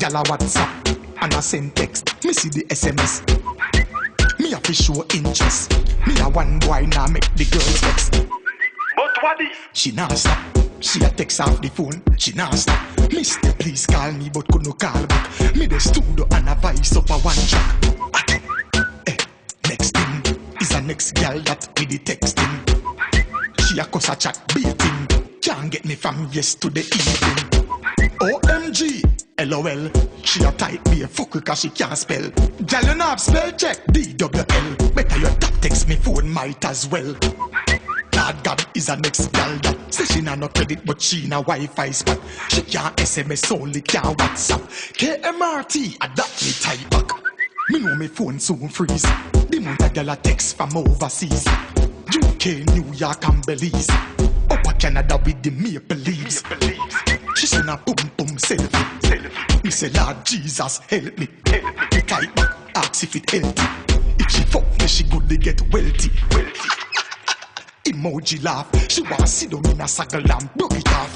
Gyal a WhatsApp and a send text. Me see the SMS. Me a fi show interest. Me a one boy now make the girls vex. But what if? She nah stop. She a text off the phone. She nah stop. Mister, please call me, but could no call back. Me the studio and a voice up a one track. Next thing is a next girl that with the texting. She a cuss a chat beating. Can't get me from yes to the evening. OMG, LOL. She a type be a fuck cause she can't spell. Girl you not spell check DWL. Better your tap text me phone might as well. Lord God is a next girl that say she nah no credit but she na Wi-Fi spot. She can't SMS only can't WhatsApp. KMRT adapt me type back. Me know me phone soon freeze. The month a girl a text from overseas. UK, New York and Belize. Upper Canada with the maple leaves. She send a boom boom selfie. Me say Lord Jesus help me. Me type back ask if it healthy. If she fuck me she good to get wealthy. Emoji laugh. She want sit down in a circle and broke it off.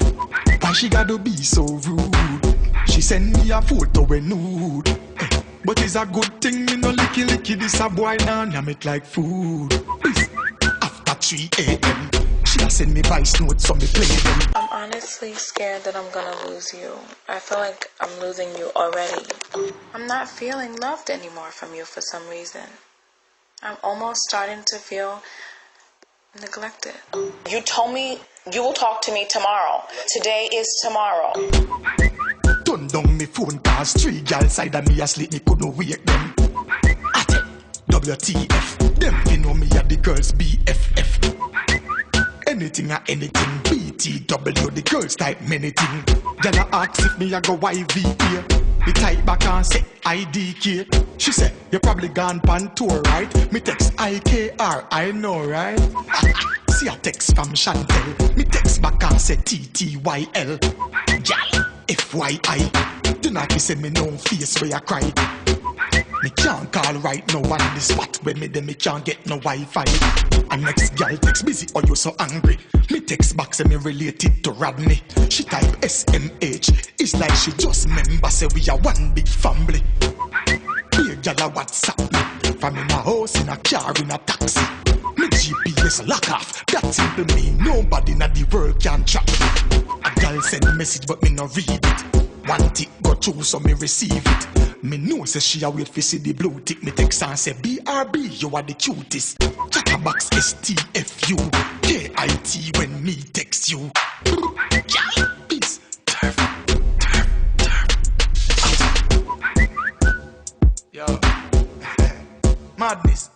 Why she gotta be so rude? She send me a photo when nude. But it's a good thing me no licky this a boy now make like food. After 3 a.m. she a send me voice notes from me play them. I'm honestly scared that I'm gonna lose you. I feel like I'm losing you already. I'm not feeling loved anymore from you for some reason. I'm almost starting to feel neglected. You told me you will talk to me tomorrow. Today is tomorrow. Turn down me phone cause 3 girls side of me asleep me couldn't wake them. At WTF, them you know me at the girls BFF. Anything or anything, BTW, the girls type many thing. Girl a ask if me a go YVA. Me type back and say IDK. She said, you probably gone pan tour, right? Me text IKR, I know, right? See a text from Chantel. Me text back and say TTYL. Girl, FYI. Do not say me no face where you cry. Me can't call right now on the spot. When me then me can't get no Wi-Fi. And next girl text busy or you so angry. Me text back say me related to Rodney. She type SMH. It's like she just member say we are one big family. Be a girl a WhatsApp me. From in a house, in a car, in a taxi. Me GPS lock off. That simple mean nobody in the world can track me. A girl send message but me no read it. One tick go through so me receive it. Me know say she a wait for see the blue tick. Me text and say BRB you are the cutest. Chatterbox STFU KIT when me text you. Peace. Yo. Madness.